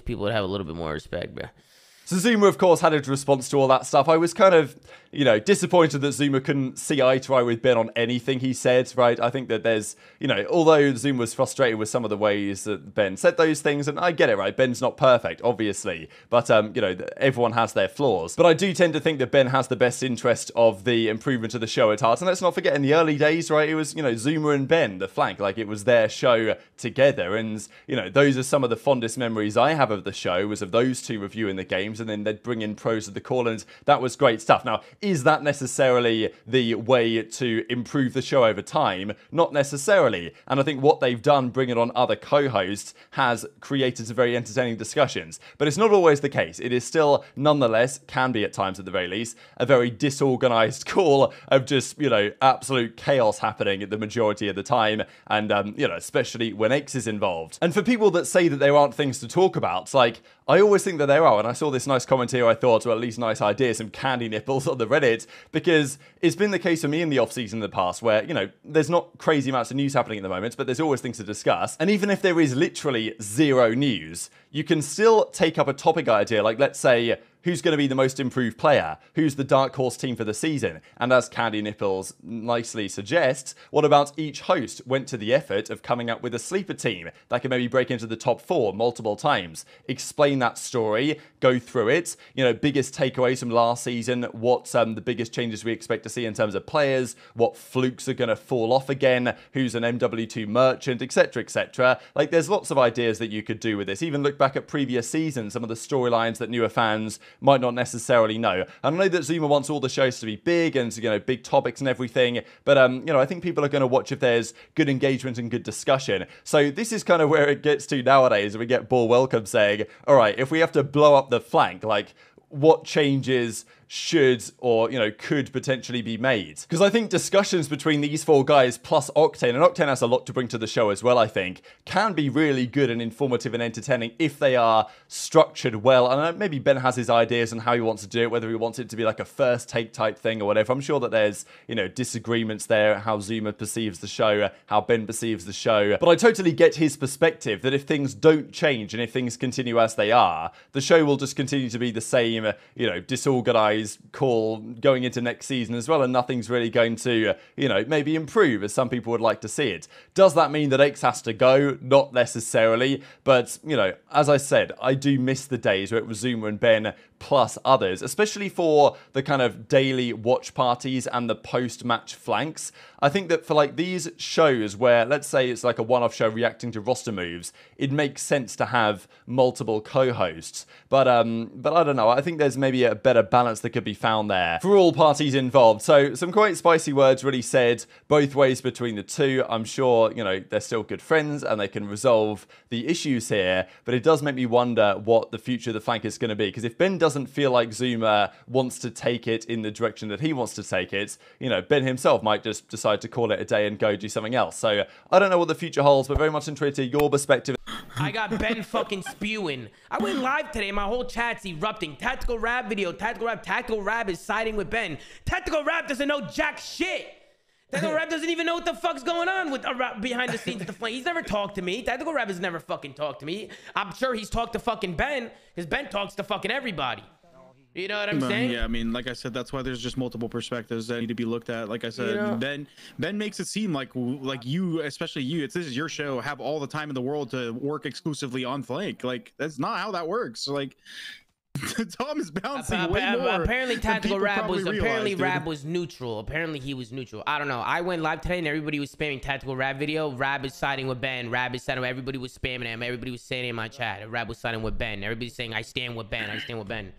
people would have a little bit more respect, bro. So Zoomaa, of course, had a response to all that stuff. I was kind of, disappointed that Zoomaa couldn't see eye to eye with Ben on anything he said, right? I think that there's, although Zoomaa was frustrated with some of the ways that Ben said those things, and I get it, right? Ben's not perfect, obviously, but, everyone has their flaws. But I do tend to think that Ben has the best interest of the improvement of the show at heart. And let's not forget, in the early days, right, it was, Zoomaa and Ben, the flank, like it was their show together. And, those are some of the fondest memories I have of the show, was of those two reviewing the games, and then they'd bring in pros of the call, and that was great stuff. Now, is that necessarily the way to improve the show over time? Not necessarily. And I think what they've done, bringing on other co-hosts, has created some very entertaining discussions. But it's not always the case. It is still, nonetheless, can be at times at the very least, a very disorganized call of just, absolute chaos happening at the majority of the time, and, especially when X is involved. And for people that say that there aren't things to talk about, like, I always think that there are, and I saw this nice comment here, I thought, or at least nice idea, some candy nipples on the Reddit, because it's been the case for me in the off-season in the past where, there's not crazy amounts of news happening at the moment, but there's always things to discuss. And even if there is literally zero news, you can still take up a topic idea, like let's say, who's going to be the most improved player? Who's the dark horse team for the season? And as Candy Nipples nicely suggests, what about each host went to the effort of coming up with a sleeper team that can maybe break into the top 4 multiple times? Explain that story, go through it, biggest takeaways from last season, what's the biggest changes we expect to see in terms of players, what flukes are going to fall off again, who's an MW2 merchant, etc, etc. Like, there's lots of ideas that you could do with this. Even look back at previous seasons, some of the storylines that newer fans might not necessarily know. And I know that Zoomaa wants all the shows to be big and, big topics and everything, but, I think people are going to watch if there's good engagement and good discussion. So this is kind of where it gets to nowadays, we get Ball Welcome saying, all right, if we have to blow up the flank, like, what changes should or, could potentially be made? Because I think discussions between these 4 guys plus Octane, and Octane has a lot to bring to the show as well, I think, can be really good and informative and entertaining if they are structured well. And maybe Ben has his ideas on how he wants to do it, whether he wants it to be like a first take type thing or whatever. I'm sure that there's, disagreements there, how Zoomaa perceives the show, how Ben perceives the show. But I totally get his perspective that if things don't change and if things continue as they are, the show will just continue to be the same, disorganized call going into next season as well, and nothing's really going to, maybe improve as some people would like to see it. Does that mean that X has to go? Not necessarily, but, as I said, I do miss the days where it was Zoomaa and Ben plus others, especially for the kind of daily watch parties and the post-match flanks. I think that for like these shows where, let's say it's like a one-off show reacting to roster moves, it makes sense to have multiple co-hosts. But I don't know, I think there's maybe a better balance that could be found there for all parties involved. So some quite spicy words really said both ways between the two. I'm sure, they're still good friends and they can resolve the issues here, but it does make me wonder what the future of the flank is going to be, because if Ben doesn't feel like Zoomaa wants to take it in the direction that he wants to take it, Ben himself might just decide to call it a day and go do something else. So I don't know what the future holds, but very much interested to your perspective. I got Ben fucking spewing. I went live today, my whole chat's erupting. TacticalRab video, TacticalRab is siding with Ben. TacticalRab doesn't know jack shit. TacticalRab doesn't even know what the fuck's going on with behind the scenes of the flame. He's never talked to me. TacticalRab has never fucking talked to me. I'm sure he's talked to fucking Ben, because Ben talks to fucking everybody. You know what I'm saying? Yeah, I mean, like I said, that's why there's just multiple perspectives that need to be looked at. Like I said, Ben makes it seem like you, especially you, this is your show, have all the time in the world to work exclusively on flank. Like, that's not how that works. Like, Tom is bouncing way more. Apparently, Rab was neutral. Apparently, he was neutral. I don't know. I went live today and everybody was spamming TacticalRab video. Rab is siding with Ben. Rab is siding with, everybody was spamming him. Everybody was saying in my chat, Rab was siding with Ben. Everybody's saying, I stand with Ben. I stand with Ben.